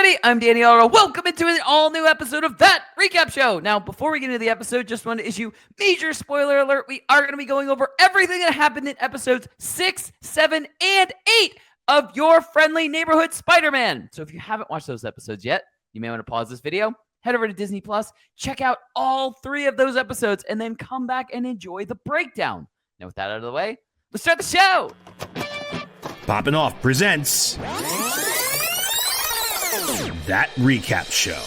everybody. I'm Danny Otto. Welcome into an all-new episode of That Recap Show. Now, before we get into the episode, just want to issue major spoiler alert. We are going to be going over everything that happened in episodes 6, 7, and 8 of Your Friendly Neighborhood Spider-Man. So if you haven't watched those episodes yet, you may want to pause this video, head over to DisneyPlus, check out all 3 of those episodes, and then come back and enjoy the breakdown. Now, with that out of the way, let's start the show. Poppin' Off presents That Recap Show.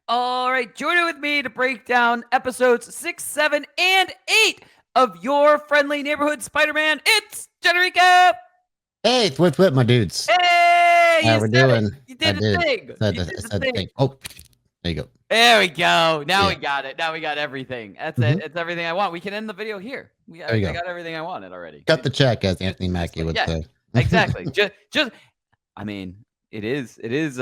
All right, join in with me to break down episodes 6, 7, and 8 of Your Friendly Neighborhood Spider-Man. It's Jon Rico. Hey, it's Whip, my dudes. Hey, How we doing? You did the thing. Said the thing. Oh, there you go. There we go. Now we got it. Now we got everything. That's it. It's everything I want. We can end the video here. I got everything I wanted already. Cut the check, as Anthony Mackie would say. Exactly. I mean, it is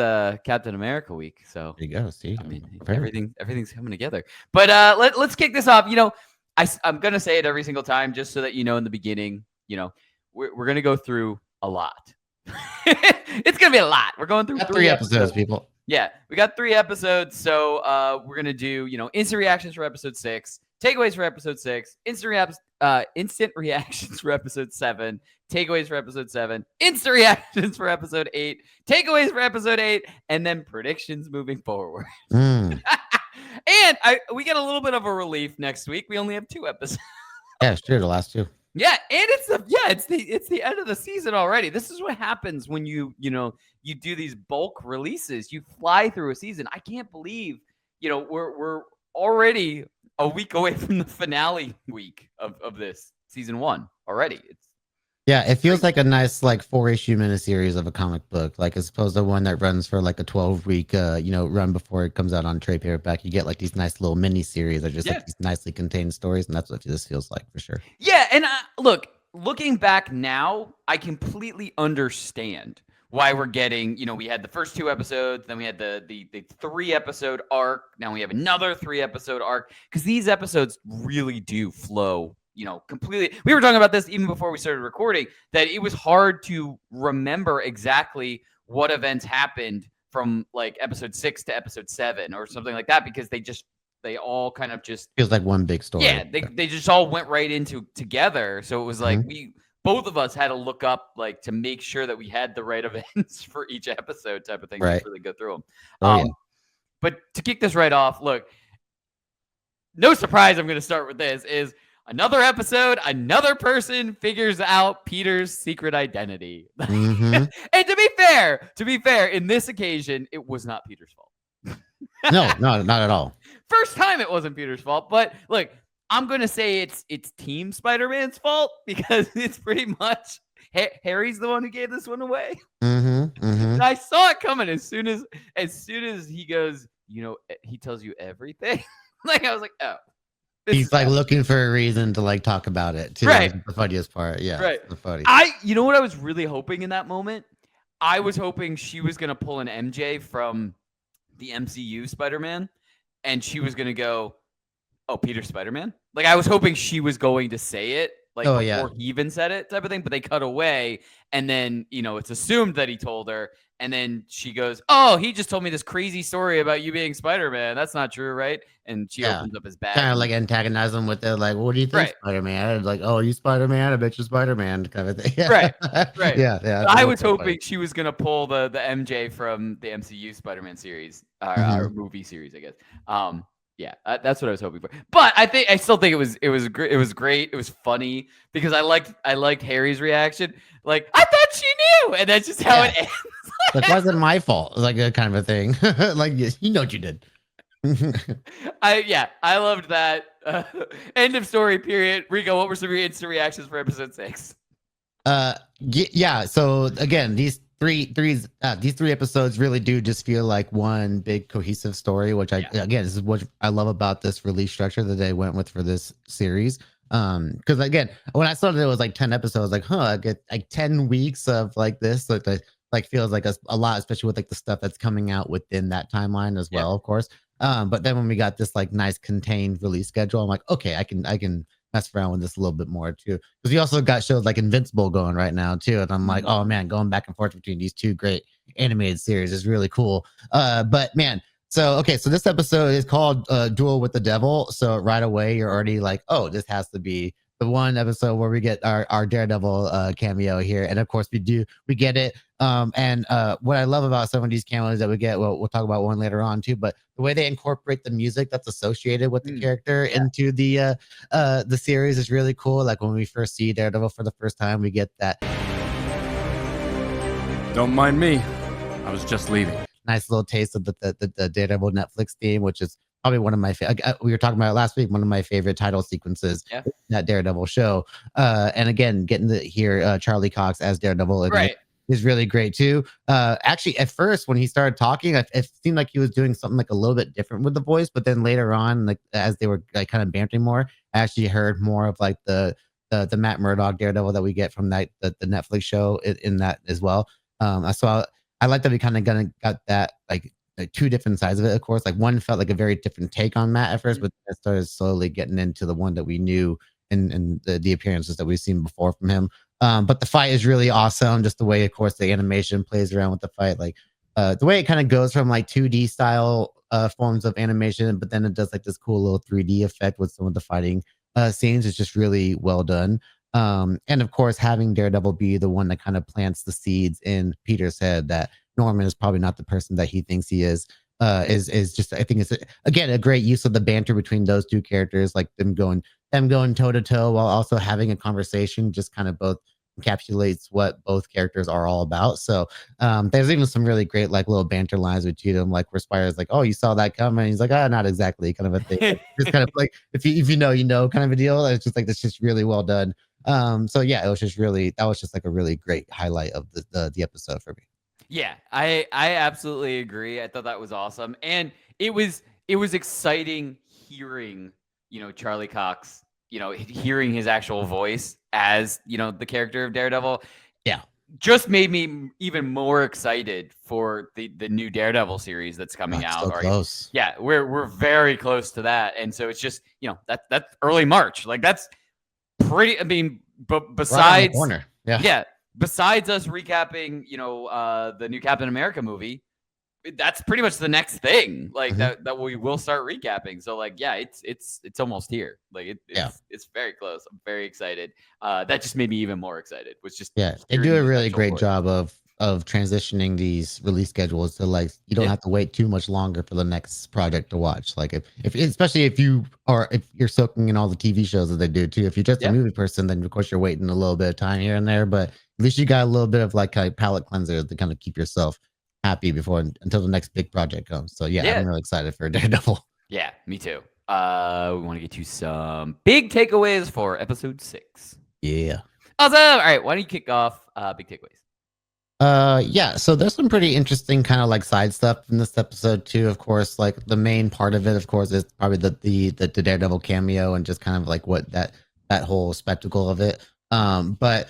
Captain America week, so There you go. See, I mean, everything's coming together. But let's kick this off. You know, I'm gonna say it every single time, just so that you know in the beginning. You know, we're gonna go through a lot. It's gonna be a lot. We're going through 3 episodes, people. Yeah, we got 3 episodes, so we're gonna do instant reactions for episode 6, takeaways for episode 6, instant reactions for episode 7, takeaways for episode 7, instant reactions for episode 8, takeaways for episode 8, and then predictions moving forward. And we get a little bit of a relief next week. We only have 2 episodes. Yeah, sure. The last 2. Yeah, and it's the end of the season already. This is what happens when you do these bulk releases. You fly through a season. I can't believe we're already a week away from the finale week of this season 1 already. It feels like a nice 4-issue miniseries of a comic book, as opposed to one that runs for a 12-week run before it comes out on trade paperback. You get these nice little miniseries that just these nicely contained stories, and that's what this feels like for sure. Yeah, and looking back now, I completely understand why we're getting, we had the first 2 episodes, then we had the 3-episode arc, now we have another 3-episode arc, because these episodes really do flow completely. We were talking about this even before we started recording, that it was hard to remember exactly what events happened from episode 6 to episode 7 or something like that, because they all kind of just feels like one big story. Yeah, they just all went right into together. So it was both of us had to look up to make sure that we had the right events for each episode type of thing to really go through them. But to kick this right off, look, no surprise, I'm going to start with this is another episode, another person figures out Peter's secret identity. And to be fair, in this occasion, it was not Peter's fault. No, not at all. First time it wasn't Peter's fault, but look, I'm going to say it's Team Spider-Man's fault, because it's pretty much Harry's the one who gave this one away. And I saw it coming as soon as he goes, he tells you everything. I was like, oh. He's looking for a reason to talk about it too. Right. The funniest part. Yeah. Right. The funny. You know what I was really hoping in that moment? I was hoping she was going to pull an MJ from the MCU Spider-Man, and she was going to go, oh, Peter Spider-Man? I was hoping she was going to say it before he even said it type of thing, but they cut away, and then, it's assumed that he told her, and then she goes, oh, he just told me this crazy story about you being Spider-Man. That's not true, right? And she opens up his bag. Kind of antagonize him with it, what do you think, Spider-Man? Oh, you Spider-Man? I bet you're Spider-Man kind of thing. Right. Yeah. I was hoping she was going to pull the MJ from the MCU Spider-Man series, or movie series, I guess. Yeah, that's what I was hoping for. But I still think it was great. It was great. It was funny because I liked Harry's reaction. I thought she knew, and that's just how it ends. That wasn't my fault. That kind of a thing. You know what you did. I loved that. End of story. Period. Rico, what were some of your instant reactions for episode 6? Yeah. So again, these three episodes really do just feel like one big cohesive story, which again, this is what I love about this release structure that they went with for this series. Because again, when I saw that it was like 10 episodes, like, I get like 10 weeks of like this, like feels like a lot, especially with like the stuff that's coming out within that timeline as well, of course. But then when we got this like nice contained release schedule, I'm like, okay, I can mess around with this a little bit more too. Because we also got shows like Invincible going right now too, and I'm like, oh man, going back and forth between these two great animated series is really cool. But man, so this episode is called Duel with the Devil. So right away you're already like, oh, this has to be the one episode where we get our Daredevil cameo here, and of course we get it. And what I love about some of these cameos that we get, well, we'll talk about one later on too, but the way they incorporate the music that's associated with the character into the series is really cool. Like when we first see Daredevil for the first time, we get that. Don't mind me. I was just leaving. Nice little taste of the Daredevil Netflix theme, which is probably one of my we were talking about it last week, one of my favorite title sequences in that Daredevil show. And again, getting to hear Charlie Cox as Daredevil is really great too. Actually, at first when he started talking, it seemed like he was doing something like a little bit different with the voice, but then later on, like as they were like kind of bantering more, I actually heard more of like the Matt Murdock Daredevil that we get from the Netflix show in that as well. I like that we kind of got that like two different sides of it. Of course, like one felt like a very different take on Matt at first, but it started slowly getting into the one that we knew and the appearances that we've seen before from him. But the fight is really awesome. Just the way, of course, the animation plays around with the fight, like the way it kind of goes from like 2D style forms of animation, but then it does like this cool little 3D effect with some of the fighting scenes. Is just really well done. And of course, having Daredevil be the one that kind of plants the seeds in Peter's head that Norman is probably not the person that he thinks he is just, I think it's again a great use of the banter between those two characters, like them going toe to toe while also having a conversation, just kind of both encapsulates what both characters are all about. So there's even some really great like little banter lines with Cheatham, like where Spider's like, oh, you saw that coming? He's like, not exactly, kind of a thing. Like, just kind of like if you know, you know, kind of a deal. It's just like that's just really well done. So yeah, that was just like a really great highlight of the episode for me. Yeah, I absolutely agree. I thought that was awesome, and it was exciting hearing, Charlie Cox, hearing his actual voice as, the character of Daredevil. Yeah, just made me even more excited for the new Daredevil series that's coming out. So close. Yeah, we're very close to that, and so it's just that's early March. Like that's pretty. I mean, but besides, corner. Yeah. Besides us recapping, the new Captain America movie, that's pretty much the next thing. Like that we will start recapping. So like, yeah, it's almost here. Like it's very close. I'm very excited. That just made me even more excied. Was just they do a really great job of transitioning these release schedules to like you don't have to wait too much longer for the next project to watch. Like if especially if you're soaking in all the TV shows that they do too. If you're just a movie person, then of course you're waiting a little bit of time here and there, but at least you got a little bit of like a palate cleanser to kind of keep yourself happy until the next big project comes. So yeah, I'm really excited for Daredevil. Yeah, me too. We want to get to some big takeaways for episode 6. Yeah. Awesome. All right, why don't you kick off big takeaways? Yeah, so there's some pretty interesting kind of like side stuff in this episode too. Of course, like the main part of it, of course, is probably the Daredevil cameo and just kind of like what that whole spectacle of it. But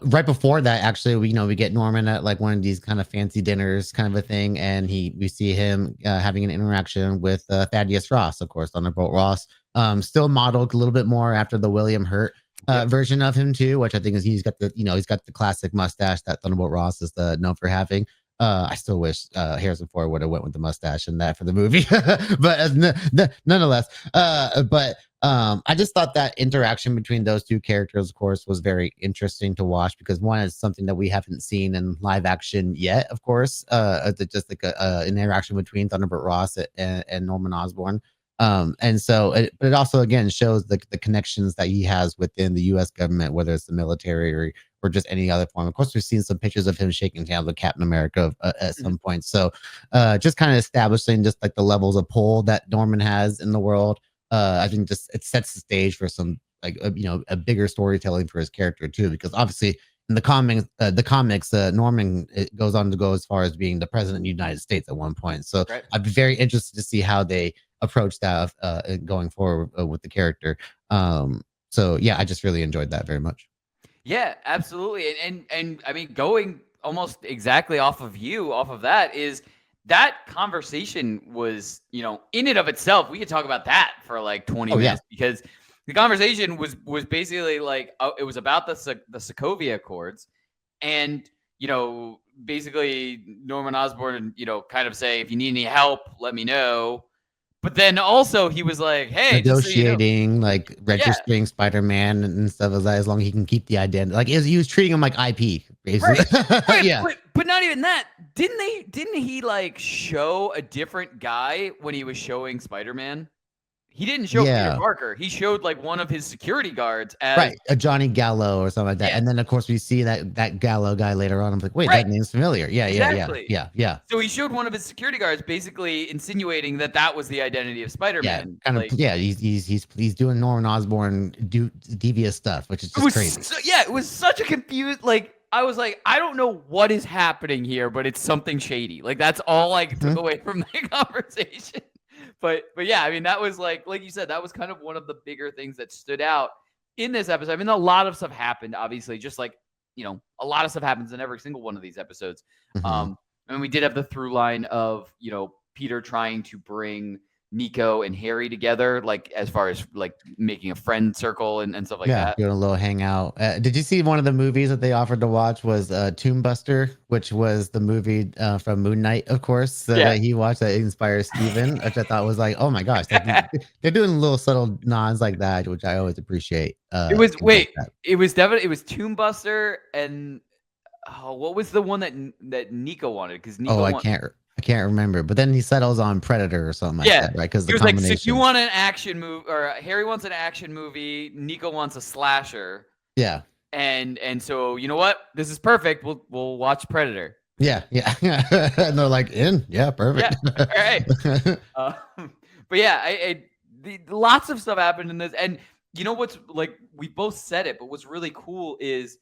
right before that, actually, we get Norman at like one of these kind of fancy dinners, kind of a thing, and we see him having an interaction with Thaddeus Ross, of course, Thunderbolt Ross. Still modeled a little bit more after the William Hurt version of him too, which I think is he's got the classic mustache that Thunderbolt Ross is known for having. I still wish Harrison Ford would have went with the mustache in that for the movie, but nonetheless, I just thought that interaction between those two characters, of course, was very interesting to watch because one is something that we haven't seen in live action yet, of course, just like an interaction between Thunderbolt Ross and Norman Osborn. And so but it also again shows the connections that he has within the U.S. government, whether it's the military or just any other form. Of course, we've seen some pictures of him shaking hands with Captain America at some point. So just kind of establishing just like the levels of pull that Norman has in the world. I think just it sets the stage for some like a bigger storytelling for his character too, because obviously in the comics, Norman it goes on to go as far as being the president of the United States at one point. So Right. I'd be very interested to see how they approach that going forward with the character. So yeah, I just really enjoyed that very much. Yeah, absolutely. And I mean, going almost exactly off of that is that conversation was, in and of itself, we could talk about that for like 20 minutes because the conversation was basically like it was about the Sokovia Accords, and basically Norman Osborn, kind of say, if you need any help, let me know. But then also he was like, hey, negotiating, like registering yeah. Spider-Man and stuff like that, as long as he can keep the identity. Like he was treating him like IP, basically. Right. Yeah. But not even that. Didn't he like show a different guy when he was showing Spider-Man? He didn't show Peter Parker. He showed like one of his security guards as a Johnny Gallo or something like that. And then of course we see that Gallo guy later on. I'm like, wait, that name's familiar. Exactly. Yeah. So he showed one of his security guards, basically insinuating that was the identity of Spider-Man. He's doing Norman Osborn devious stuff, which is just crazy. It was such a confused. Like I was like, I don't know what is happening here, but it's something shady. Like that's all I took away from the conversation. But yeah, I mean, that was like you said, that was kind of one of the bigger things that stood out in this episode. I mean, a lot of stuff happened, obviously, just like, a lot of stuff happens in every single one of these episodes. And we did have the through line of, Peter trying to bring Nico and Harry together, like as far as like making a friend circle and stuff like that. Doing a little hangout. Did you see one of the movies that they offered to watch was Tomb Buster, which was the movie from Moon Knight, of course, that he watched that inspired Steven, which I thought was like, oh my gosh, they're doing little subtle nods like that, which I always appreciate. It was it was Tomb Buster, and what was the one that Nico wanted? Because Nico I can't remember, but then he settles on Predator or something like that, right? Because the combination. Like, so you want an action movie, or Harry wants an action movie, Nico wants a slasher. Yeah. And so you know what? This is perfect. We'll watch Predator. Yeah. And they're like, perfect. Yeah. All right. But yeah, lots of stuff happened in this, and you know what's like? We both said it, but what's really cool is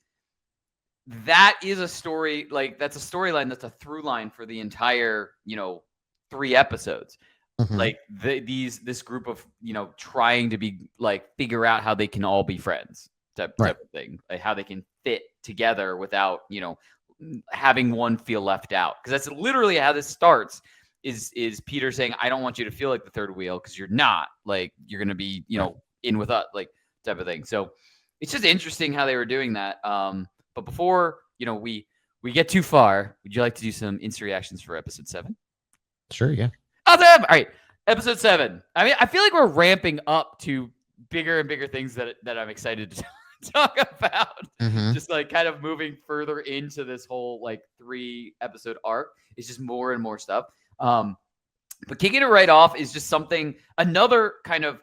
that is a story, like that's a storyline that's a through line for the entire 3 episodes. Like this group of trying to be like figure out how they can all be friends type of thing, like how they can fit together without having one feel left out, because that's literally how this starts. Is Peter saying, I don't want you to feel like the third wheel, because you're not, like you're gonna be in with us, like type of thing. So it's just interesting how they were doing that. But before, we get too far, would you like to do some instant reactions for episode 7? Sure, yeah. Awesome. All right, episode 7. I mean, I feel like we're ramping up to bigger and bigger things that I'm excited to talk about. Just like kind of moving further into this whole like 3 episode arc. It's just more and more stuff. But kicking it right off is just another kind of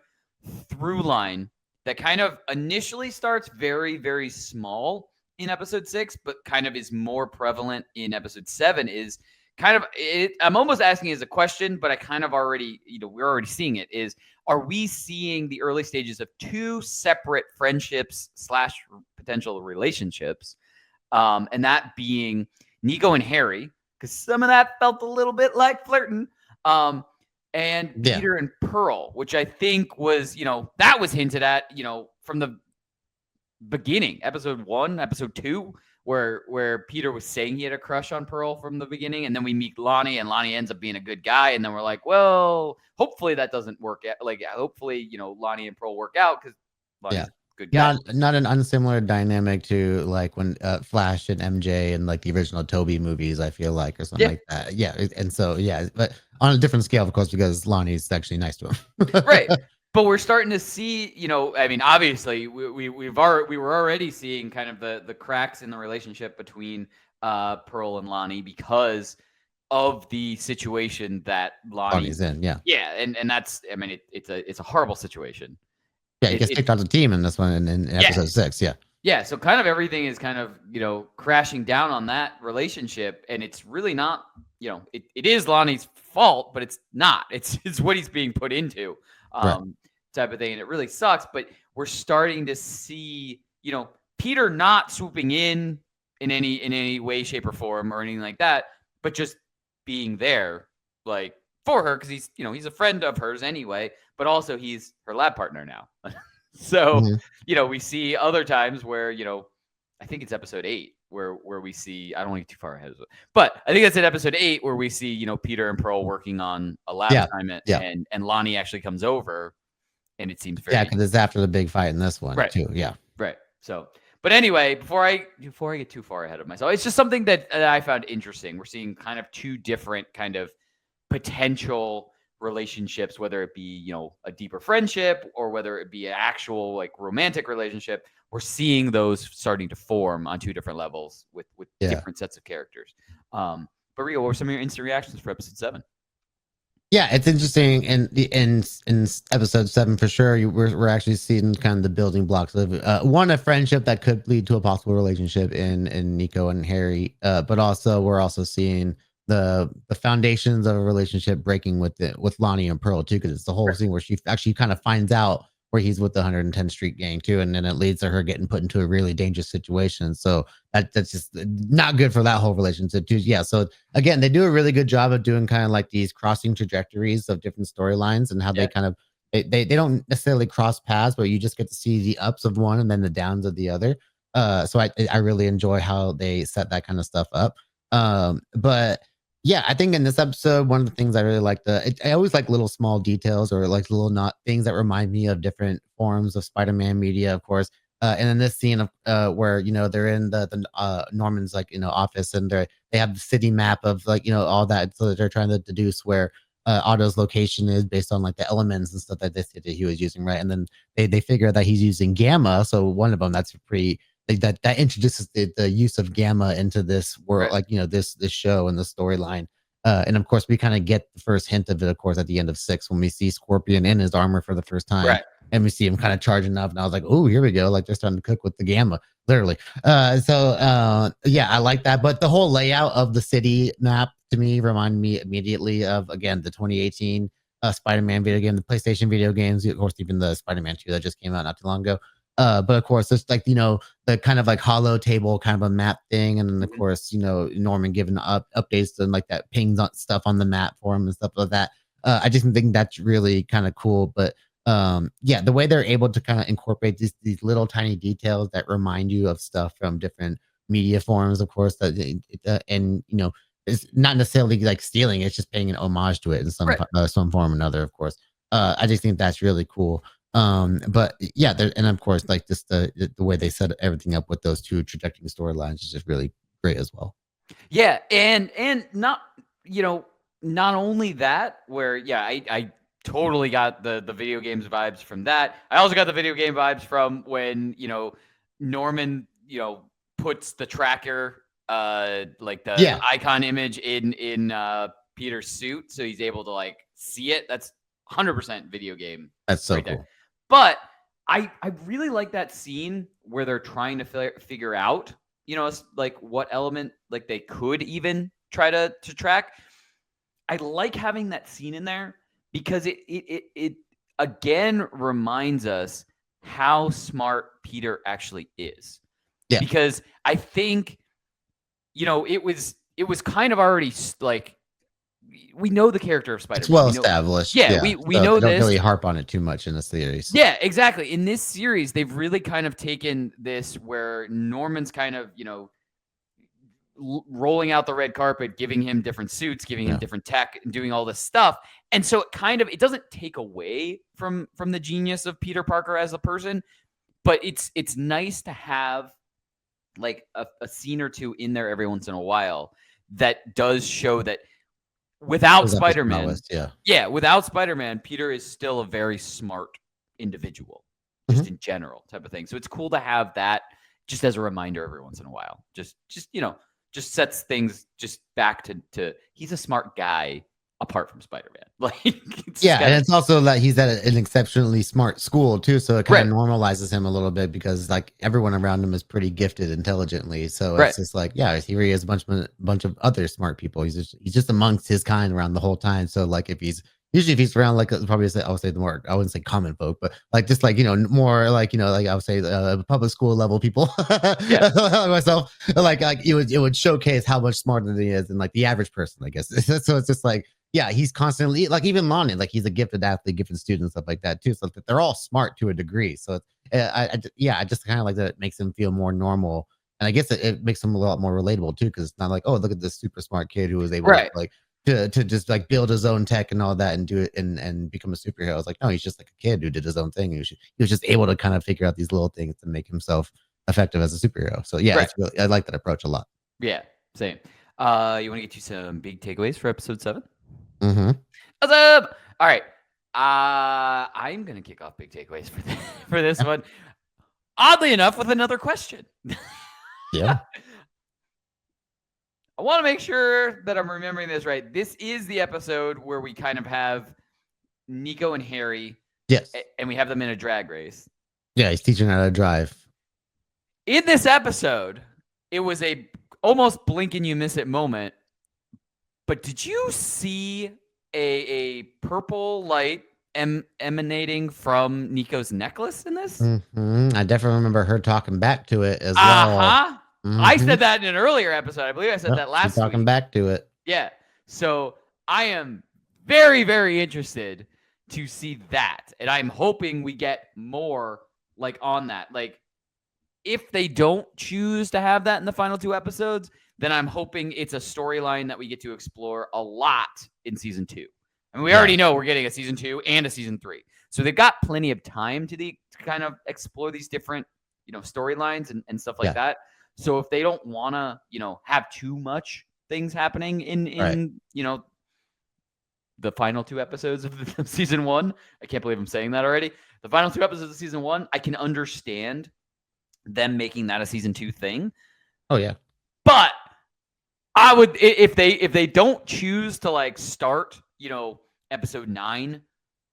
through line that kind of initially starts very, very small in episode 6, but kind of is more prevalent in episode 7. Is kind of it. I'm almost asking as a question, but I kind of already, we're already seeing it. Is, are we seeing the early stages of 2 separate friendships / potential relationships? And that being Nico and Harry, because some of that felt a little bit like flirting. And Peter and Pearl, which I think was, that was hinted at, from the beginning, episode 1, episode 2, where Peter was saying he had a crush on Pearl from the beginning, and then we meet Lonnie, and Lonnie ends up being a good guy, and then we're like, well, hopefully that doesn't work out. Like, hopefully, Lonnie and Pearl work out, because Lonnie's a good guy. Not an unsimilar dynamic to like when Flash and MJ and like the original Toby movies, I feel like, or something like that. Yeah, and so but on a different scale, of course, because Lonnie's actually nice to him. Right. But we're starting to see, I mean, obviously, we were already seeing kind of the cracks in the relationship between Pearl and Lonnie because of the situation that Lonnie's in. Yeah, and that's, I mean, it's a horrible situation. Yeah, he gets kicked out of the team in this one in episode 6. Yeah. Yeah, so kind of everything is kind of, crashing down on that relationship, and it's really not, it is Lonnie's fault, but it's not. It's what he's being put into. Type of thing, and it really sucks. But we're starting to see, Peter not swooping in any way, shape, or form or anything like that, but just being there, like, for her, because he's a friend of hers anyway, but also he's her lab partner now. So, we see other times where, I think it's episode 8 where we see, I don't want to get too far ahead of it, but I think that's in episode 8 where we see, Peter and Pearl working on a lab assignment, and Lonnie actually comes over, and it seems very because it's after the big fight in this one too. Yeah. Right. So, but anyway, before I get too far ahead of myself, it's just something that I found interesting. We're seeing kind of 2 different kind of potential relationships, whether it be, a deeper friendship or whether it be an actual like romantic relationship. We're seeing those starting to form on 2 different levels with different sets of characters. But Rio, what were some of your instant reactions for episode 7? Yeah, it's interesting. In episode 7, for sure, we're actually seeing kind of the building blocks of a friendship that could lead to a possible relationship in Nico and Harry, but also we're also seeing the foundations of a relationship breaking with Lonnie and Pearl too, because it's the whole scene where she actually kind of finds out where he's with the 110th Street gang too, and then it leads to her getting put into a really dangerous situation. So that's just not good for that whole relationship too. Yeah. So again, they do a really good job of doing kind of like these crossing trajectories of different storylines and how they kind of they don't necessarily cross paths, but you just get to see the ups of one and then the downs of the other. So I really enjoy how they set that kind of stuff up. But yeah, I think in this episode, one of the things I really like, I always like little small details or like little not things that remind me of different forms of Spider-Man media, of course. And in this scene of where they're in the Norman's office, and they have the city map of all that, so that they're trying to deduce where Otto's location is based on like the elements and stuff that he was using, right? And then they figure that he's using gamma, so one of them that's pretty. That introduces the use of gamma into this world, right. This show and the storyline. And of course, we kind of get the first hint of it, of course, at the end of 6 when we see Scorpion in his armor for the first time. Right. And we see him kind of charging up. And I was like, oh, here we go. Like they're starting to cook with the gamma, literally. Yeah, I like that. But the whole layout of the city map to me reminded me immediately of, again, the 2018 Spider-Man video game, the PlayStation video games, of course, even the Spider-Man 2 that just came out not too long ago. But of course, it's like, the kind of like hollow table kind of a map thing. And then, of course, Norman giving updates and like that pings on stuff on the map for him and stuff like that. I just think that's really kind of cool. But yeah, the way they're able to kind of incorporate these little tiny details that remind you of stuff from different media forms, of course, and, it's not necessarily like stealing, it's just paying an homage to it in some form or another, of course. I just think that's really cool. But yeah, and of course, like just the way they set everything up with those 2 trajectory storylines is just really great as well. Yeah, and not not only that, where I totally got the video games vibes from that. I also got the video game vibes from when Norman puts the tracker like the icon image in Peter's suit, so he's able to like see it. That's 100% video game. That's so cool. There. But I really like that scene where they're trying to figure out, like what element like they could even try to track. I like having that scene in there because it again reminds us how smart Peter actually is. Yeah. Because I think, it was kind of already like, we know the character of Spider-Man. It's well established. Yeah, we know they this. Don't really harp on it too much in the series. Yeah, exactly. In this series, they've really kind of taken this where Norman's kind of, rolling out the red carpet, giving him different suits, giving him different tech, and doing all this stuff. And so it doesn't take away from the genius of Peter Parker as a person, but it's nice to have like a scene or 2 in there every once in a while that does show that without Spider-Man, without Spider-Man, Peter is still a very smart individual, just in general type of thing. So it's cool to have that just as a reminder every once in a while. Just sets things just back to he's a smart guy apart from Spider-Man. Like, and it's also that he's at an exceptionally smart school too, so it kind of normalizes him a little bit because like everyone around him is pretty gifted intelligently. So it's just like, here he is, a bunch of other smart people. He's just amongst his kind around the whole time. So like if he's usually if he's around like probably say I would say the more I wouldn't say common folk, but like just like more like like I would say public school level people Yeah. like myself like it would showcase how much smarter than he is than like the average person, I guess. So it's just like yeah, he's constantly like even Lonnie, like he's a gifted athlete, gifted student, stuff like that too. So they're all smart to a degree. So I just kind of like that it makes him feel more normal. And I guess it makes him a lot more relatable too, because it's not like, oh, look at this super smart kid who was able to like to just like build his own tech and all that and do it and become a superhero. I was like, no, he's just like a kid who did his own thing. He was just able to kind of figure out these little things to make himself effective as a superhero. So yeah, it's really, I like that approach a lot. Yeah, same. You want to get you some big takeaways for episode 7? Mm-hmm. What's up? All right. I'm gonna kick off big takeaways for this one. Oddly enough, with another question. Yeah. I want to make sure that I'm remembering this right. This is the episode where we kind of have Nico and Harry. Yes. And we have them in a drag race. Yeah, he's teaching how to drive. In this episode, it was a almost blink and you miss it moment. But did you see a purple light emanating from Nico's necklace in this? Mm-hmm. I definitely remember her talking back to it as well. Mm-hmm. I said that in an earlier episode. I believe I said that last week. Talking back to it. Yeah. So I am very, very interested to see that. And I'm hoping we get more like on that. Like if they don't choose to have that in the final 2 episodes, then I'm hoping it's a storyline that we get to explore a lot in season 2. And we already know we're getting a season 2 and a season 3. So they've got plenty of time to kind of explore these different, storylines and stuff like that. So if they don't want to, have too much things happening in the final 2 episodes of season 1, I can't believe I'm saying that already. The final 2 episodes of season 1, I can understand them making that a season 2 thing. Oh yeah. But I would, if they don't choose to like start, episode 9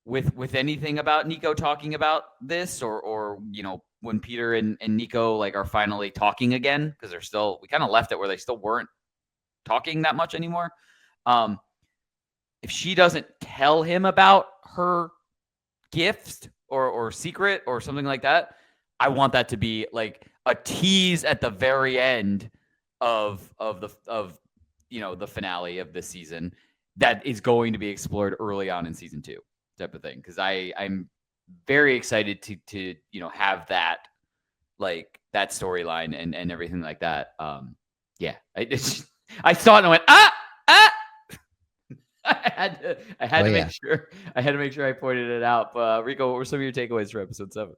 with anything about Nico talking about this or when Peter and Nico like are finally talking again, because we kind of left it where they still weren't talking that much anymore. If she doesn't tell him about her gift or secret or something like that, I want that to be like a tease at the very end of the finale of this season that is going to be explored early on in season 2 type of thing. Because I'm very excited to have that like that storyline and everything like that. Yeah, I saw it and I went I had to make sure I pointed it out. But Rico, what were some of your takeaways for episode 7?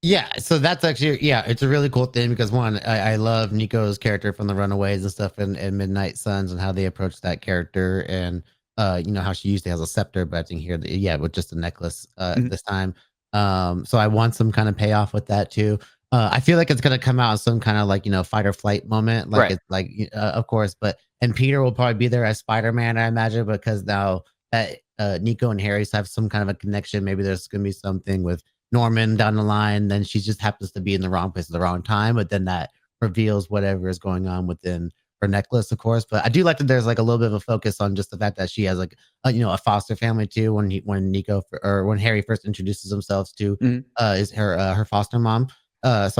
Yeah, so that's actually it's a really cool thing because one, I love Nico's character from the Runaways and stuff and Midnight Suns and how they approach that character and how she usually has a scepter, but I think here with just a necklace this time. So I want some kind of payoff with that too. I feel like it's gonna come out in some kind of like fight or flight moment, like it's like of course, and Peter will probably be there as Spider-Man, I imagine, because now that Nico and Harry have some kind of a connection. Maybe there's gonna be something with Norman down the line, then she just happens to be in the wrong place at the wrong time, but then that reveals whatever is going on within her necklace, of course. But I do like that there's like a little bit of a focus on just the fact that she has like a foster family too. When Harry first introduces himself to is her foster mom. I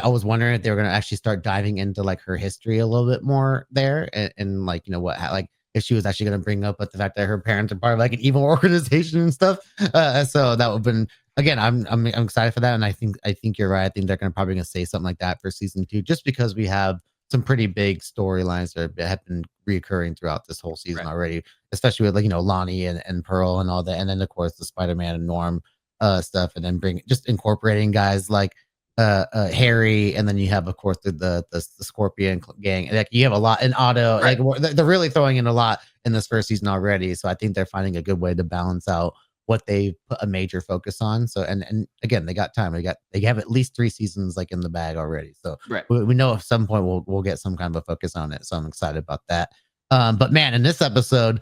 was wondering if they were gonna actually start diving into like her history a little bit more there, and like if she was actually gonna bring up the fact that her parents are part of like an evil organization and stuff. So that would have been. Again, I'm excited for that, and I think you're right. I think they're probably gonna say something like that for season 2, just because we have some pretty big storylines that have been reoccurring throughout this whole season already, especially with Lonnie and Pearl and all that, and then of course the Spider-Man and Norm stuff, and then incorporating guys like Harry, and then you have of course the Scorpion gang. Like you have a lot in Otto. Like they're really throwing in a lot in this first season already, so I think they're finding a good way to balance out what they put a major focus on. So and again, they got time. They have at least 3 seasons like in the bag already. So we know at some point we'll get some kind of a focus on it. So I'm excited about that. But man, in this episode,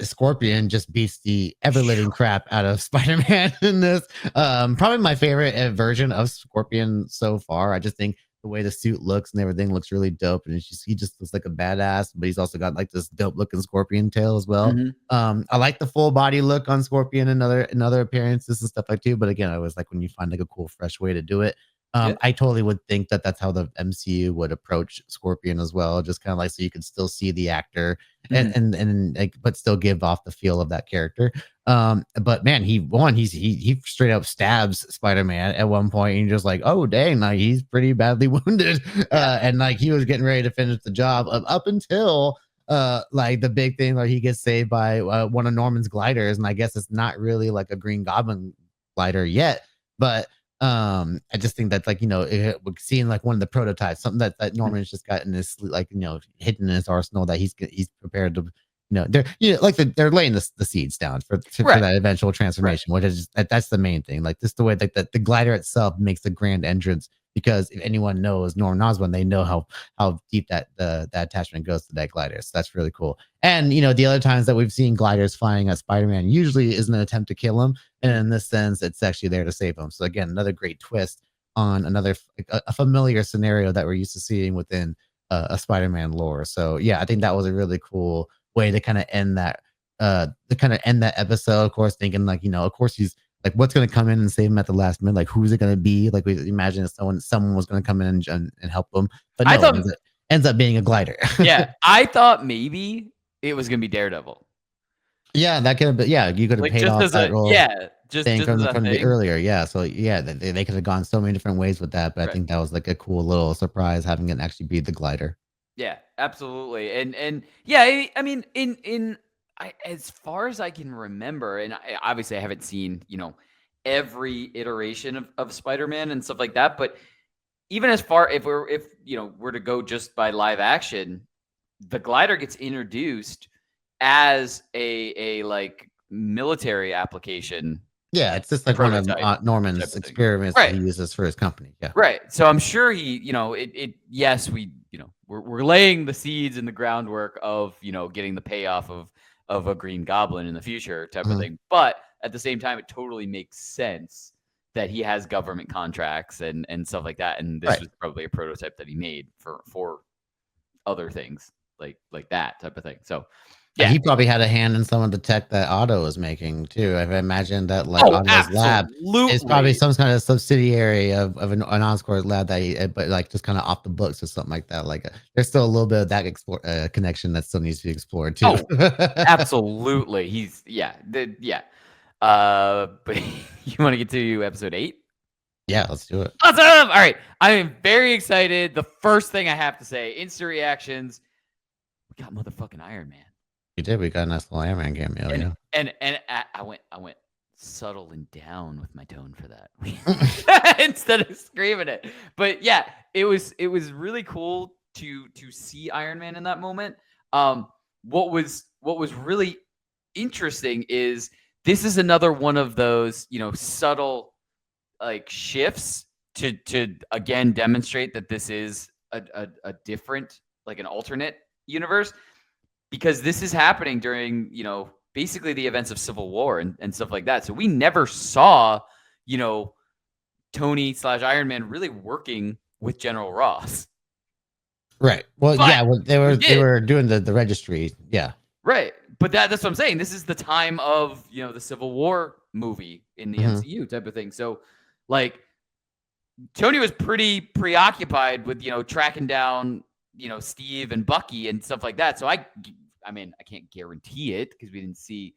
Scorpion just beats the ever living crap out of Spider-Man in this. Probably my favorite version of Scorpion so far. I just think the way the suit looks and everything looks really dope, and he just looks like a badass, but he's also got like this dope looking scorpion tail as well. I like the full body look on Scorpion and other appearances and stuff like too. But again, I was like, when you find like a cool, fresh way to do it, I totally would think that that's how the MCU would approach Scorpion as well, just kind of like so you could still see the actor and like, but still give off the feel of that character. But man, he straight up stabs Spider-Man at one point, and you're just like, oh dang, like he's pretty badly wounded, and like he was getting ready to finish the job up until like the big thing, like he gets saved by one of Norman's gliders, and I guess it's not really like a Green Goblin glider yet, but I just think that like seeing like one of the prototypes, something that Norman's just got in his like hidden in his arsenal that he's prepared to they're laying the seeds down for that eventual transformation, which is that's the main thing. Like this the way that the glider itself makes a grand entrance, because if anyone knows Norman Osborn, they know how deep that attachment goes to that glider. So that's really cool. And the other times that we've seen gliders flying at Spider-Man usually is an attempt to kill him, and in this sense, it's actually there to save him. So again, another great twist on a familiar scenario that we're used to seeing within a Spider-Man lore. So yeah, I think that was a really cool way to kind of end that episode. Of course, thinking like of course he's like, what's going to come in and save him at the last minute? Like, who's it going to be? Like, we imagine if someone was going to come in and help them, but no, I thought, ends up being a glider. Yeah, I thought maybe it was going to be Daredevil. Yeah, that could have been. Yeah, you could have like, paid off that role. Yeah, just from the earlier. Yeah, so yeah, they could have gone so many different ways with that, but I think that was like a cool little surprise having it actually be the glider. Yeah, absolutely, and yeah, I mean, as far as I can remember, and obviously I haven't seen every iteration of Spider-Man and stuff like that, but even as far if we're to go just by live action, the glider gets introduced as a like military application. Yeah, it's just like one of Norman's experiments that he uses for his company. Yeah, right. So I'm sure he, yes, we're laying the seeds and the groundwork of getting the payoff of a Green Goblin in the future type of thing. But at the same time, it totally makes sense that he has government contracts and stuff like that. And this was probably a prototype that he made for other things like that type of thing. So yeah, he probably had a hand in some of the tech that Otto is making too. I've imagined that like Otto's lab is probably some kind of subsidiary of an Oscorp lab but like just kind of off the books or something like that. Like there's still a little bit of that connection that still needs to be explored too. Absolutely. But you want to get to episode 8? Yeah, let's do it. Awesome. All right, I am very excited. The first thing I have to say, instant reactions. We got motherfucking Iron Man. You did. We got a nice little Iron Man cameo. And I went subtle and down with my tone for that instead of screaming it. But yeah, it was really cool to see Iron Man in that moment. What was really interesting is this is another one of those subtle like shifts to again demonstrate that this is a different, like an alternate universe. Because this is happening during, basically the events of Civil War and stuff like that. So we never saw, Tony / Iron Man really working with General Ross. Right. Well, but they were doing the registry. Yeah. Right. But that's what I'm saying. This is the time of, the Civil War movie in the MCU type of thing. So like Tony was pretty preoccupied with, tracking down Steve and Bucky and stuff like that. So I mean, I can't guarantee it because we didn't see,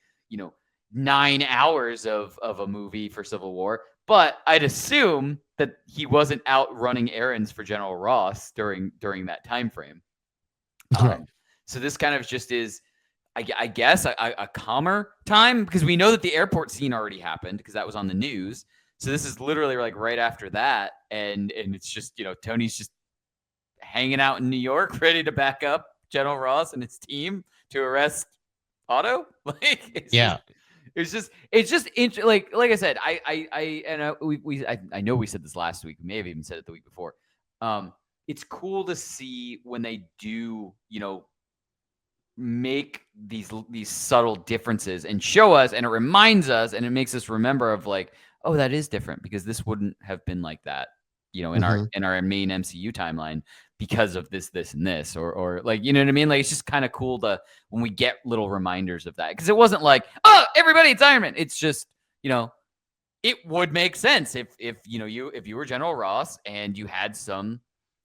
9 hours of a movie for Civil War, but I'd assume that he wasn't out running errands for General Ross during that time frame. So this kind of just is, I guess, a calmer time, because we know that the airport scene already happened because that was on the news. So this is literally like right after that. And it's just, Tony's just hanging out in New York, ready to back up General Ross and his team to arrest Otto. Like, it's just like I said, I know we said this last week. We may have even said it the week before. It's cool to see when they do, make these subtle differences and show us, and it reminds us, and it makes us remember of like, oh, that is different because this wouldn't have been like that in our main MCU timeline because of this, and this, or like, you know what I mean? Like, it's just kind of cool when we get little reminders of that, because it wasn't like, oh, everybody, it's Iron Man. It's just, it would make sense if you were General Ross and you had some,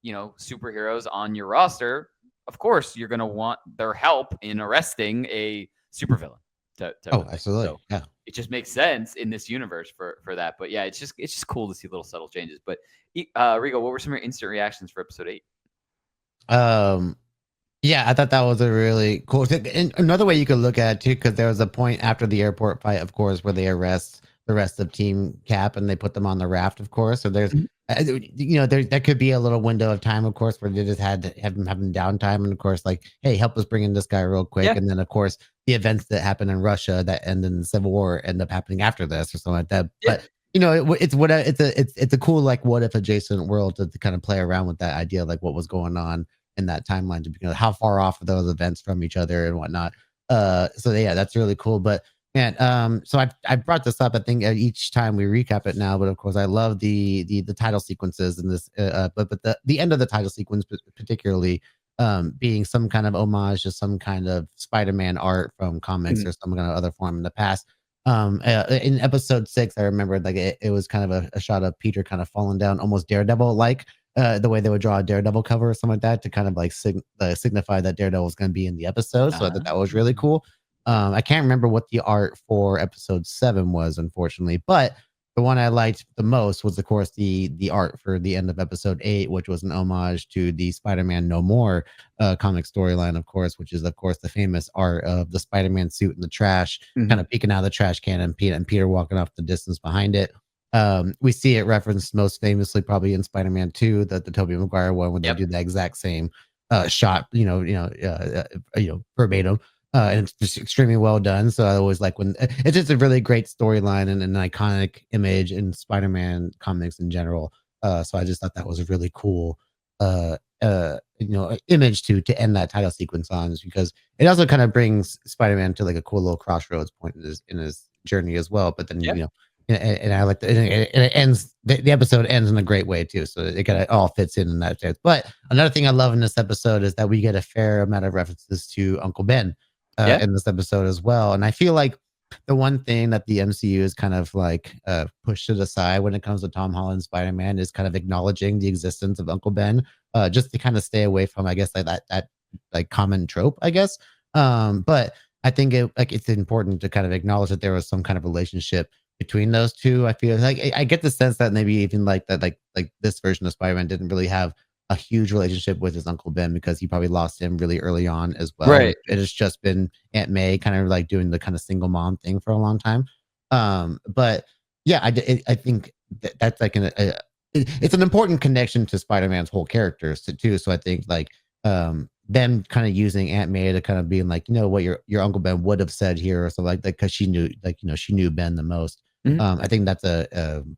superheroes on your roster. Of course, you're gonna want their help in arresting a supervillain. Absolutely. So yeah, it just makes sense in this universe for that. But yeah, it's just cool to see little subtle changes. But Rico, what were some of your instant reactions for episode 8? Yeah, I thought that was a really cool thing. And another way you could look at it too, because there was a point after the airport fight, of course, where they arrest the rest of Team Cap and they put them on the raft, of course. So there's, there could be a little window of time, of course, where they just had to have them having downtime, and of course, like, hey, help us bring in this guy real quick. Yeah. And then, of course, the events that happen in Russia that end in the Civil War end up happening after this or something like that. Yeah. But it's a cool, like, what if adjacent world to kind of play around with that idea, like what was going on in that timeline, to be how far off are those events from each other and whatnot. So yeah, that's really cool. But man, so I brought this up, I think, each time we recap it now, but of course I love the title sequences in this, but the end of the title sequence particularly, being some kind of homage to some kind of Spider-Man art from comics or some kind of other form in the past. In episode 6, I remember like it was kind of a shot of Peter kind of falling down, almost Daredevil like, the way they would draw a Daredevil cover or something like that to kind of like signify that Daredevil was going to be in the episode. So I thought that was really cool. I can't remember what the art for episode 7 was, unfortunately, but the one I liked the most was, of course, the art for the end of episode 8, which was an homage to the Spider-Man No More comic storyline, of course, which is, of course, the famous art of the Spider-Man suit in the trash, kind of peeking out of the trash can, and Peter walking off the distance behind it. We see it referenced most famously probably in Spider-Man 2, the Tobey Maguire one, when they do the exact same shot, verbatim. And it's just extremely well done. So I always like when it's just a really great storyline and an iconic image in Spider-Man comics in general. So I just thought that was a really cool, image to end that title sequence on, because it also kind of brings Spider-Man to like a cool little crossroads point in his journey as well. But then, and I like that, and it ends, the episode ends in a great way too. So it kind of all fits in that sense. But another thing I love in this episode is that we get a fair amount of references to Uncle Ben. In this episode as well. And I feel like the one thing that the MCU is kind of like pushed to the side when it comes to Tom Holland Spider-Man is kind of acknowledging the existence of Uncle Ben, just to kind of stay away from, I guess, like that like common trope, I guess. But I think it's important to kind of acknowledge that there was some kind of relationship between those two. I feel like I get the sense that maybe even like that, like this version of Spider-Man didn't really have a huge relationship with his Uncle Ben, because he probably lost him really early on as well. Right. It has just been Aunt May kind of like doing the kind of single mom thing for a long time. But yeah, I think that's like it's an important connection to Spider-Man's whole characters too. So I think like them kind of using Aunt May to kind of being like, what your Uncle Ben would have said here or something like that, because she knew, like, she knew Ben the most. I think that's an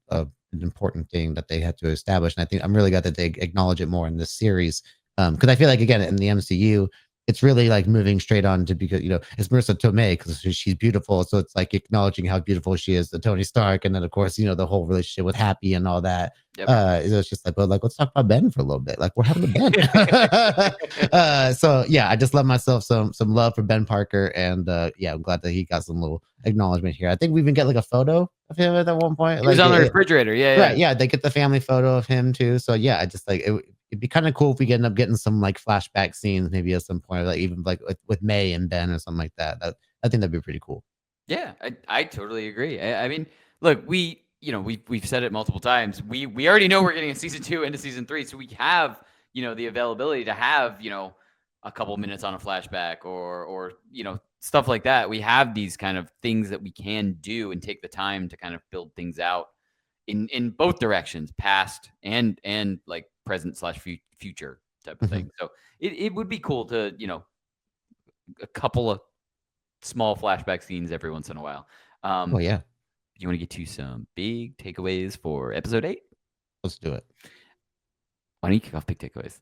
important thing that they had to establish, and I think I'm really glad that they acknowledge it more in this series, because I feel like, again, in the MCU, it's really like moving straight on to, because it's Marissa Tomei because she's beautiful, so it's like acknowledging how beautiful she is to Tony Stark, and then of course the whole relationship with Happy and all that. It's just like, but like, let's talk about Ben for a little bit. Like, we're having a Ben. So yeah, I just love myself some love for Ben Parker, and yeah, I'm glad that he got some little acknowledgement here. I think we even get like a photo of him at one point. He was on the refrigerator. Right. Yeah, they get the family photo of him too. So yeah, I just like it'd be kind of cool if we end up getting some like flashback scenes maybe at some point, like even like with May and Ben or something like that. I think that'd be pretty cool. Yeah, I totally agree. I mean, look, we've said it multiple times. We already know we're getting a season 2 into season 3, so we have the availability to have a couple minutes on a flashback or stuff like that. We have these kind of things that we can do and take the time to kind of build things out in both directions, past and like present / future type of thing. So it would be cool to a couple of small flashback scenes every once in a while. Oh yeah. You want to get to some big takeaways for episode 8? Let's do it. Why don't you kick off big takeaways?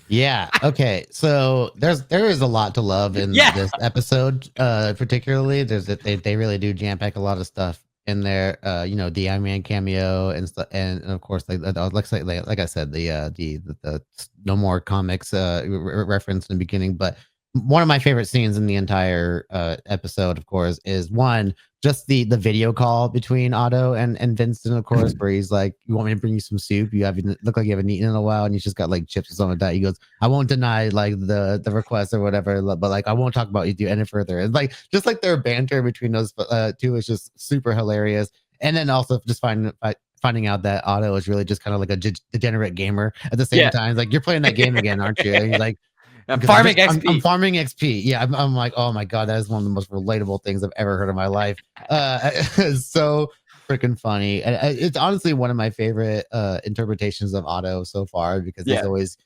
Yeah. Okay. So there is a lot to love in this episode, particularly. They really do jam pack a lot of stuff in there. The Iron Man cameo and stuff, and of course, like I said, the No More Comics reference in the beginning. But one of my favorite scenes in the entire episode, of course, is just the video call between Otto and Vincent, of course, where he's like, "You want me to bring you some soup? You haven't look like you haven't eaten in a while, and you just got like chips or something like that." He goes, "I won't deny like the request or whatever, but like I won't talk about you any further." And like just like their banter between those two is just super hilarious. And then also just finding out that Otto is really just kind of like a degenerate gamer at the same time. It's like, you're playing that game again, aren't you? And he's like, I'm farming XP. I'm farming XP. Yeah, I'm like, oh my god, that is one of the most relatable things I've ever heard in my life. It's so freaking funny, and it's honestly one of my favorite interpretations of Otto so far, because he's always,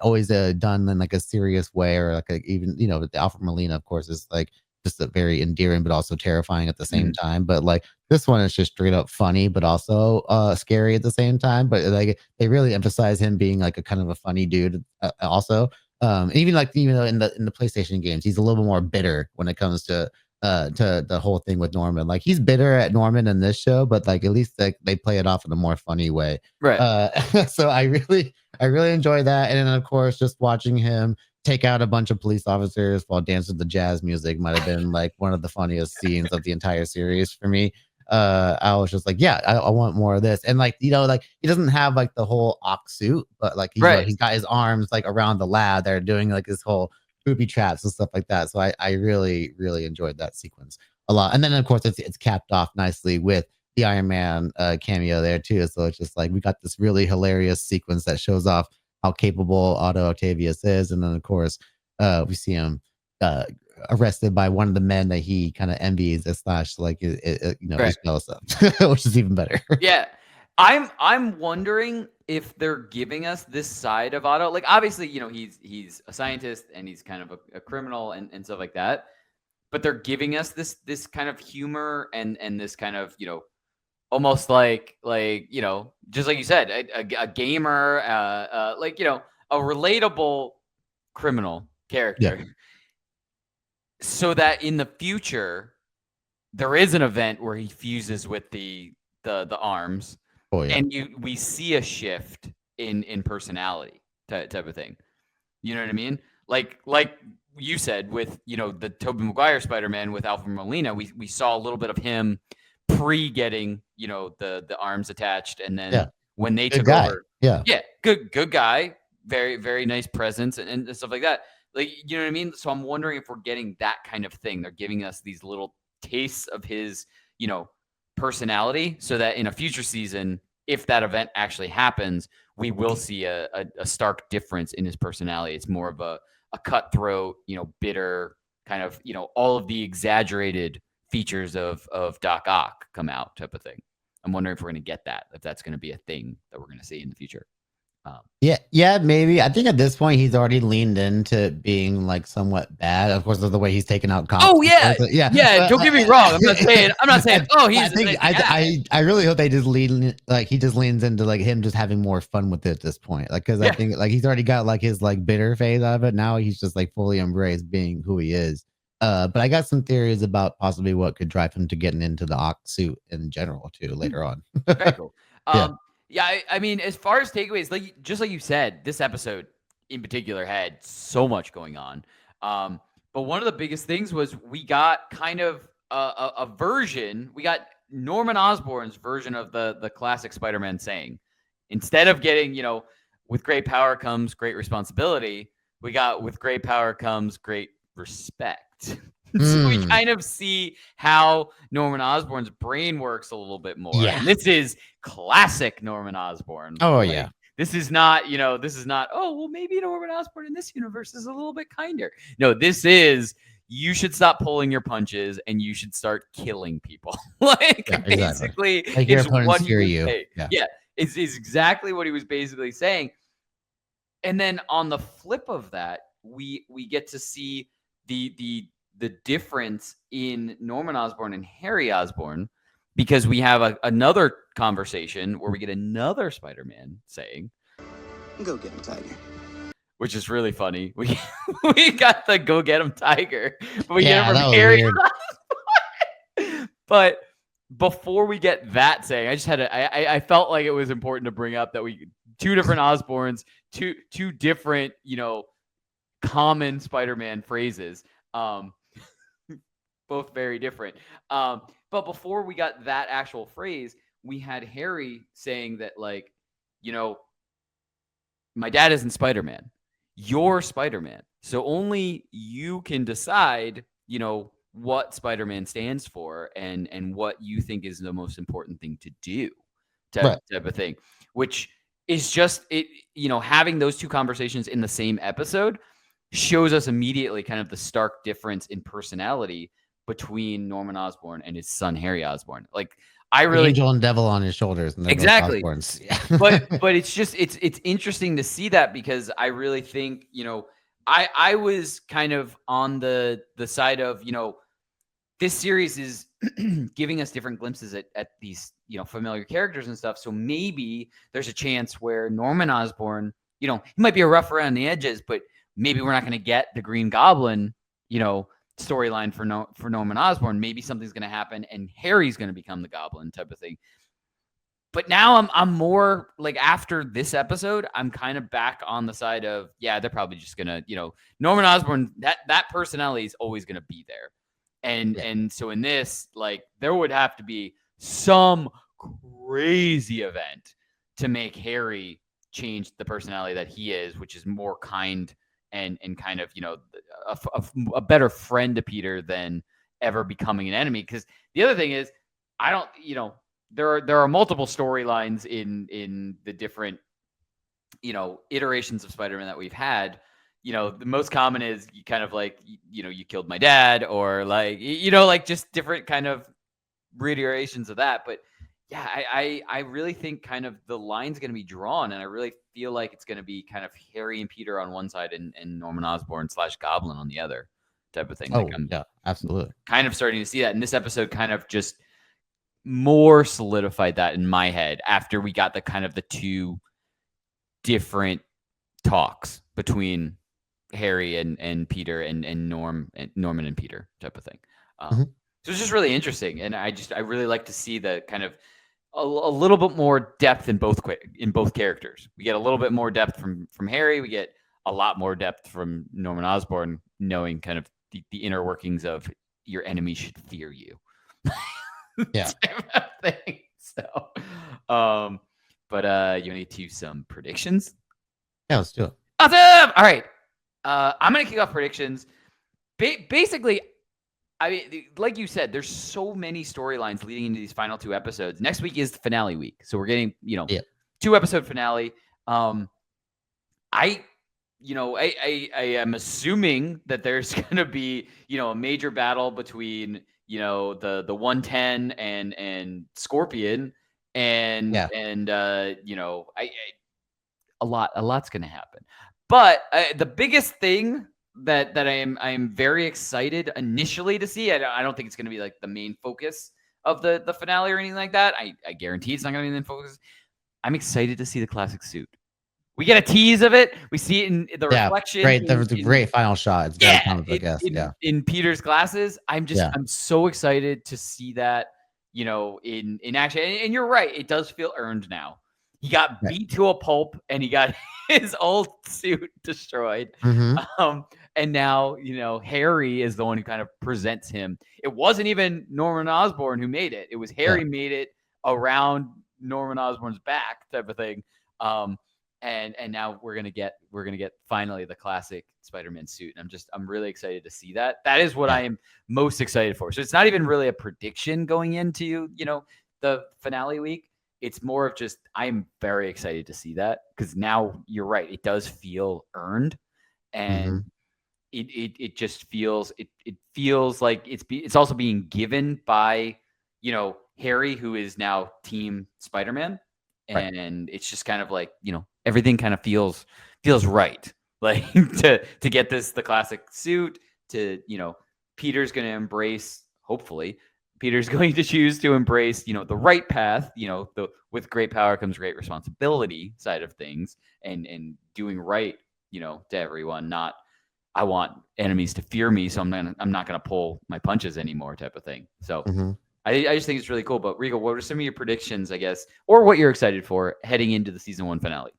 always done in like a serious way, or like even the Alfred Molina, of course, is like just a very endearing but also terrifying at the same time. But like this one is just straight up funny but also scary at the same time. But like they really emphasize him being like a kind of a funny dude also. Even in the PlayStation games, he's a little bit more bitter when it comes to the whole thing with Norman. Like he's bitter at Norman in this show, but like at least they play it off in a more funny way. Right. So I really enjoy that. And then of course just watching him take out a bunch of police officers while dancing to jazz music might have been like one of the funniest scenes of the entire series for me. I was just like, yeah, I want more of this. And like, like he doesn't have like the whole ox suit, but like he's got his arms like around the lab. They're doing like this whole booby traps and stuff like that. So I really, really enjoyed that sequence a lot. And then of course it's capped off nicely with the Iron Man cameo there too. So it's just like we got this really hilarious sequence that shows off how capable Otto Octavius is. And then of course we see him arrested by one of the men that he kind of envies / like is jealous of, which is even better. Yeah. I'm wondering if they're giving us this side of Otto. Like obviously, he's a scientist and he's kind of a criminal and stuff like that. But they're giving us this kind of humor and this kind of, almost like just like you said, a gamer, a relatable criminal character. Yeah. So that in the future, there is an event where he fuses with the arms. Oh, yeah. And we see a shift in personality type of thing. You know what I mean? Like you said with the Tobey Maguire Spider-Man with Alfred Molina, we saw a little bit of him pre-getting the arms attached, and then when they took over, good guy, very very nice presence and stuff like that. Like, you know what I mean? So I'm wondering if we're getting that kind of thing. They're giving us these little tastes of his personality, so that in a future season, if that event actually happens, we will see a stark difference in his personality. It's more of a cutthroat, bitter kind of, all of the exaggerated features of Doc Ock come out type of thing. I'm wondering if we're going to get that, if that's going to be a thing that we're going to see in the future. Yeah, maybe. I think at this point he's already leaned into being like somewhat bad. Of course, the way he's taken out cops. Oh yeah, yeah. Don't get me wrong. I'm not saying. Oh, he's. I really hope they just he just leans into like him just having more fun with it at this point. Like, because I think like he's already got like his like bitter phase out of it. Now he's just like fully embraced being who he is. But I got some theories about possibly what could drive him to getting into the Ox suit in general too later on. Very cool. Yeah, I mean, as far as takeaways, just like you said, this episode in particular had so much going on. But one of the biggest things was we got kind of a version. We got Norman Osborn's version of the classic Spider-Man saying. Instead of getting, with great power comes great responsibility, we got with great power comes great respect. So we kind of see how Norman Osborn's brain works a little bit more. Yeah. And this is classic Norman Osborn. Oh, yeah. This is not, oh, well, maybe Norman Osborn in this universe is a little bit kinder. No, this is, you should stop pulling your punches and you should start killing people. Basically, is what he was saying. Yeah, it's exactly what he was basically saying. And then on the flip of that, we get to see the difference in Norman Osborn and Harry Osborn, because we have another conversation where we get another Spider-Man saying, "Go get him, Tiger," which is really funny. We got the "Go get him, Tiger," but we get it from Harry Osborn. But before we get that saying, I just had I felt like it was important to bring up that two different Osborns, two different, common Spider-Man phrases. Both very different. But before we got that actual phrase, we had Harry saying that, like, my dad isn't Spider-Man. You're Spider-Man. So only you can decide, what Spider-Man stands for and what you think is the most important thing to do, type of thing, which is just it, having those two conversations in the same episode shows us immediately kind of the stark difference in personality between Norman Osborn and his son, Harry Osborn. Like, I really angel and devil on his shoulders, and exactly. Yeah. but it's just it's interesting to see that, because I really think, I was kind of on the side of, this series is giving us different glimpses at these, familiar characters and stuff. So maybe there's a chance where Norman Osborn, he might be a rough around the edges, but maybe we're not going to get the Green Goblin, storyline for Norman Osborn. Maybe something's going to happen and Harry's going to become the Goblin, type of thing. But now I'm more like, after this episode, I'm kind of back on the side of, yeah, they're probably just gonna, Norman Osborn, that personality is always gonna be there. And so in this, like, there would have to be some crazy event to make Harry change the personality that he is, which is more kind and kind of, a better friend to Peter than ever becoming an enemy. Because the other thing is, I don't, there are multiple storylines in the different, iterations of Spider-Man that we've had. The most common is you kind of like, you killed my dad, or like, like just different kind of reiterations of that. But yeah, I really think kind of the line's going to be drawn, and I really feel like it's going to be kind of Harry and Peter on one side and Norman Osborn / Goblin on the other, type of thing. Oh, like, yeah, absolutely. Kind of starting to see that, and this episode kind of just more solidified that in my head after we got the kind of the two different talks between Harry and Peter and Norman and Peter, type of thing. So it's just really interesting, and I really like to see the kind of a little bit more depth in both characters. We get a little bit more depth from Harry. We get a lot more depth from Norman Osborn, knowing kind of the inner workings of your enemy should fear you. Yeah. Thing. So, but you want to do some predictions? Yeah, let's do it. Awesome. All right. I'm gonna kick off predictions. Basically, I mean, like you said, there's so many storylines leading into these final two episodes. Next week is the finale week, so we're getting 2-episode finale. I am assuming that there's gonna be a major battle between the 110 and Scorpion, and a lot's gonna happen. But the biggest thing that I'm very excited initially to see, I don't think it's going to be like the main focus of the finale or anything like that. I guarantee it's not going to be the main focus. I'm excited to see the classic suit. We get a tease of it. We see it in the reflection. Great, there was a great final shot. It's in Peter's glasses. I'm so excited to see that, in action. And you're right, it does feel earned now. He got beat to a pulp, and he got his old suit destroyed. And now, Harry is the one who kind of presents him. It wasn't even Norman Osborn who made it. It was Harry made it around Norman Osborn's back, type of thing. And now we're gonna get finally the classic Spider-Man suit. And I'm really excited to see that. That is what I am most excited for. So it's not even really a prediction going into, the finale week. It's more of just, I'm very excited to see that, because now you're right. It does feel earned, and it just feels, it feels like it's also being given by, Harry, who is now Team Spider-Man. And it's just kind of like, everything kind of feels right. Like to get the classic suit, to, Peter's going to embrace, hopefully, Peter's going to choose to embrace, the right path, with great power comes great responsibility side of things, and doing right, to everyone. Not, I want enemies to fear me, so I'm not going to pull my punches anymore, type of thing. So I just think it's really cool. But Rico, what are some of your predictions, I guess, or what you're excited for heading into the season 1 finale?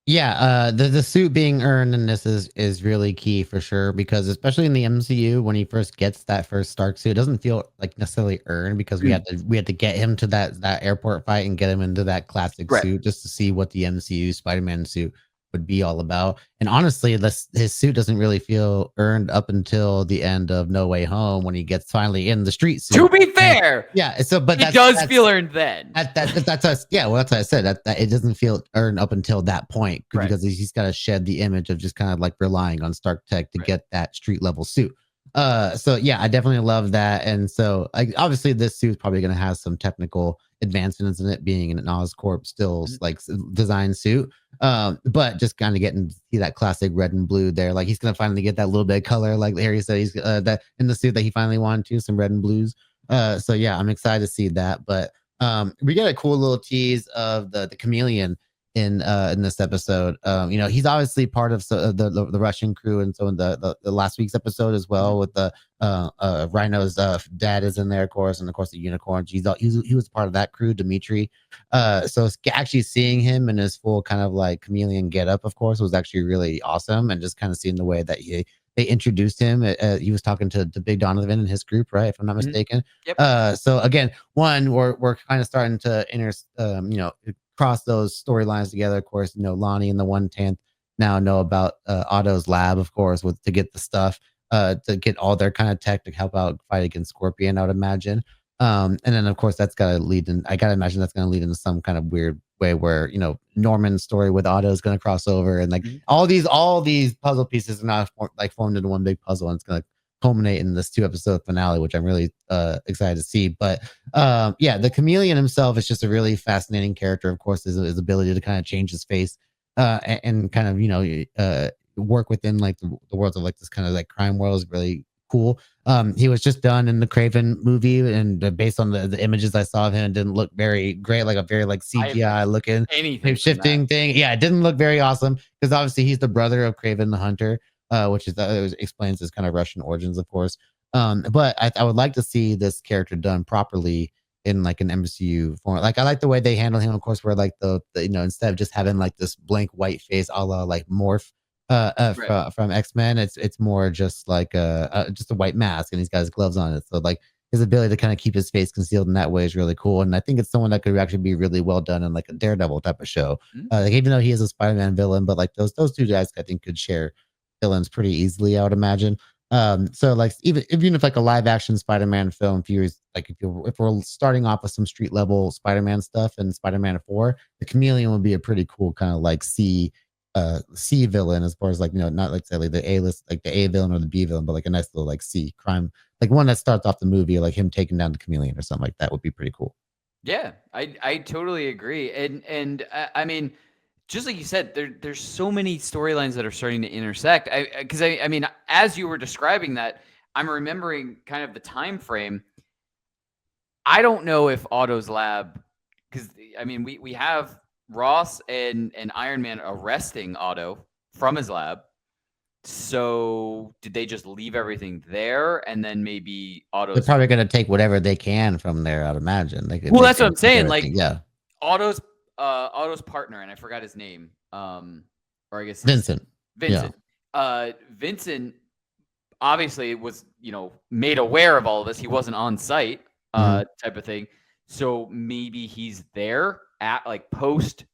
Yeah, the suit being earned in this is really key for sure, because especially in the MCU, when he first gets that first Stark suit, it doesn't feel like necessarily earned, because we had to get him to that airport fight and get him into that classic Right. suit just to see what the MCU Spider-Man suit would be all about. And honestly, his suit doesn't really feel earned up until the end of No Way Home, when he gets finally in the street suit. To be fair, yeah. So, but it does feel earned then. That's us. Yeah, well, that's what I said. That it doesn't feel earned up until that point, Right. because he's got to shed the image of just kind of like relying on Stark Tech to get that street level suit. So yeah, I definitely love that. And so, like, obviously, this suit is probably going to have some technical advancements in it, being an Oscorp still like design suit. But just kind of getting to see that classic red and blue there. Like, he's going to finally get that little bit of color, like Harry said, he's that in the suit that he finally wanted to, some red and blues. So yeah, I'm excited to see that. But we get a cool little tease of the chameleon in this episode. He's obviously part of the Russian crew, and so in the last week's episode as well, with the Rhino's dad is in there, of course, and of course the unicorn. He was part of that crew, Dimitri. So actually seeing him in his full kind of like chameleon getup, of course, was actually really awesome, and just kind of seeing the way that they introduced him. He was talking to Big Donovan and his group, right? If I'm not mistaken. Yep. So again, we're kind of starting to cross those storylines together. Of course, Lonnie and the 1/10 now know about Otto's lab, of course, to get the stuff, to get all their kind of tech to help out fight against Scorpion, I would imagine. And then of course that's got to lead in. I gotta imagine that's going to lead into some kind of weird way where Norman's story with Otto is going to cross over, and like all these puzzle pieces are now formed into one big puzzle, and it's going to culminate in this 2-episode finale, which I'm really excited to see. But yeah, the chameleon himself is just a really fascinating character. Of course, his ability to kind of change his face and kind of work within like the worlds of like this kind of like crime world is really cool. He was just done in the Craven movie, and based on the images I saw of him, it didn't look very great, like a very like CGI looking shifting thing. Yeah, it didn't look very awesome, because obviously he's the brother of Craven the Hunter, which explains his kind of Russian origins, of course. But I would like to see this character done properly in like an MCU form. Like, I like the way they handle him, of course, where like the instead of just having like this blank white face a la like Morph from X-Men, it's more just like just a white mask, and he's got his gloves on it. So like his ability to kind of keep his face concealed in that way is really cool. And I think it's someone that could actually be really well done in like a Daredevil type of show. Like, even though he is a Spider-Man villain, but like those two guys I think could share villains pretty easily, I would imagine. So like even if like a live action Spider-Man film, if we're starting off with some street level Spider-Man stuff and Spider-Man 4, the chameleon would be a pretty cool kind of like C villain, as far as like not like say like the A list, like the A villain or the B villain, but like a nice little like C crime, like one that starts off the movie, like him taking down the chameleon or something like that would be pretty cool. Yeah, I totally agree. And I mean, just like you said, there's so many storylines that are starting to intersect. I mean, as you were describing that, I'm remembering kind of the time frame. I don't know if Otto's lab, because I mean, we have Ross and Iron Man arresting Otto from his lab. So did they just leave everything there, and then maybe Otto's? They're probably going to take whatever they can from there, I'd imagine. Well, that's what I'm saying. Like, yeah, Otto's partner, and I forgot his name. Or I guess Vincent. Yeah. Vincent obviously was, made aware of all of this. He wasn't on site, type of thing. So maybe he's there at like post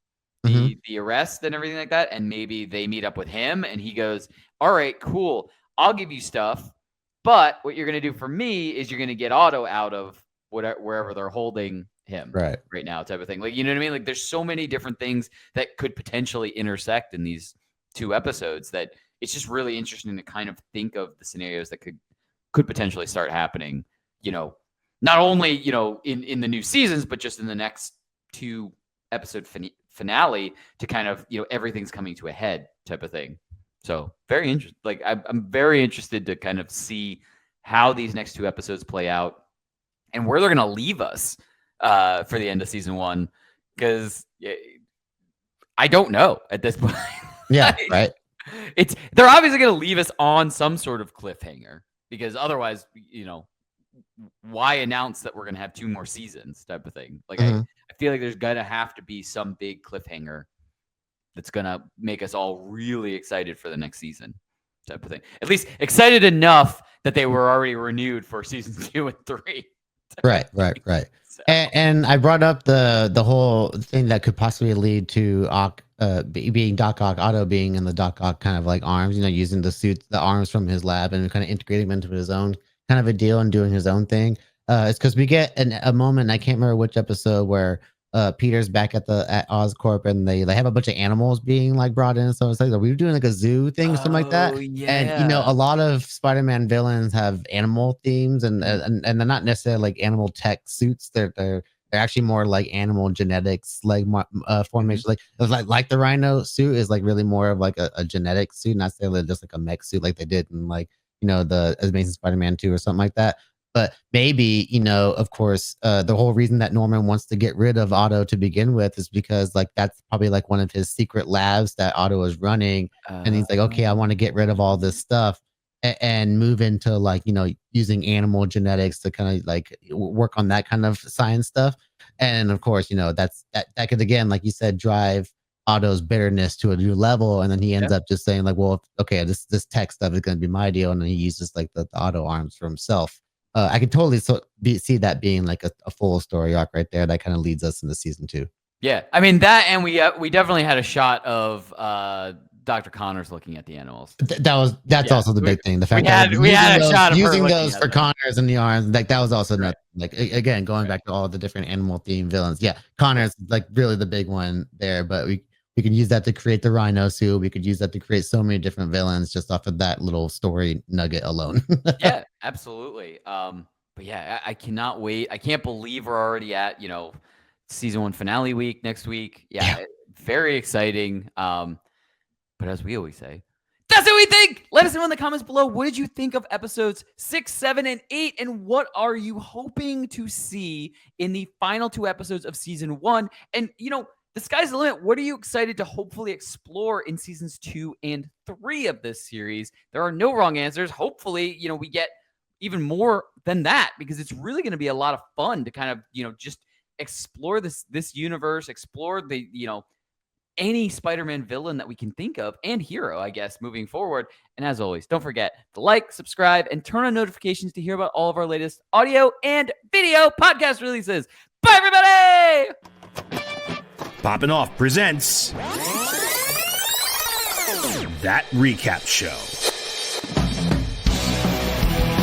the arrest and everything like that, and maybe they meet up with him, and he goes, "All right, cool. I'll give you stuff, but what you're gonna do for me is you're gonna get Otto out of wherever they're holding him right now," type of thing. Like, you know what I mean? Like, there's so many different things that could potentially intersect in these 2 episodes that it's just really interesting to kind of think of the scenarios that could potentially start happening. Not only in the new seasons, but just in the next 2 episode finale, to kind of everything's coming to a head type of thing. So very interesting. Like, I'm very interested to kind of see how these next 2 episodes play out and where they're going to leave us for the end of season 1, because I don't know at this point. Yeah, right. They're obviously going to leave us on some sort of cliffhanger, because otherwise, why announce that we're gonna have 2 more seasons type of thing? Like I feel like there's gonna have to be some big cliffhanger that's gonna make us all really excited for the next season type of thing. At least excited enough that they were already renewed for seasons 2 and 3. Right. So. And I brought up the whole thing that could possibly lead to being Doc Ock, Otto being in the Doc Ock kind of like arms, using the arms from his lab and kind of integrating them into his own kind of a deal and doing his own thing. It's because we get a moment, I can't remember which episode, where Peter's back at Oscorp and they have a bunch of animals being like brought in. So it's like, are we doing like a zoo thing or something like that? Yeah. And a lot of Spider-Man villains have animal themes and they're not necessarily like animal tech suits. They're actually more like animal genetics, like formation. Like the Rhino suit is like really more of like a genetic suit, not necessarily just like a mech suit like they did in like the Amazing Spider-Man 2 or something like that. But maybe, of course, the whole reason that Norman wants to get rid of Otto to begin with is because like that's probably like one of his secret labs that Otto is running. And he's like, okay, I want to get rid of all this stuff and move into like, using animal genetics to kind of like work on that kind of science stuff. And of course, that could, again, like you said, drive Otto's bitterness to a new level. And then he ends up just saying like, well, okay, this tech stuff is going to be my deal. And then he uses like the Otto arms for himself. I could totally see that being like a full story arc right there that kind of leads us into season 2. Yeah, I mean that, and we definitely had a shot of Dr. Connors looking at the animals. That's also the big thing. The fact we had a shot of using those for Connors and the arms, like that was also not like, again, going back to all the different animal themed villains. Yeah, Connors like really the big one there, but we can use that to create the Rhino suit. We could use that to create so many different villains just off of that little story nugget alone. Yeah, absolutely. But yeah, I cannot wait. I can't believe we're already at, season 1 finale week next week. Yeah. Very exciting. But as we always say, that's what we think. Let us know in the comments below. What did you think of episodes 6, 7, and 8? And what are you hoping to see in the final 2 episodes of season 1? And, the sky's the limit. What are you excited to hopefully explore in seasons 2 and 3 of this series? There are no wrong answers. Hopefully, we get even more than that, because it's really going to be a lot of fun to kind of, just explore this universe, explore the, any Spider-Man villain that we can think of and hero, I guess, moving forward. And as always, don't forget to like, subscribe, and turn on notifications to hear about all of our latest audio and video podcast releases. Bye, everybody! Poppin' Off presents That Recap Show.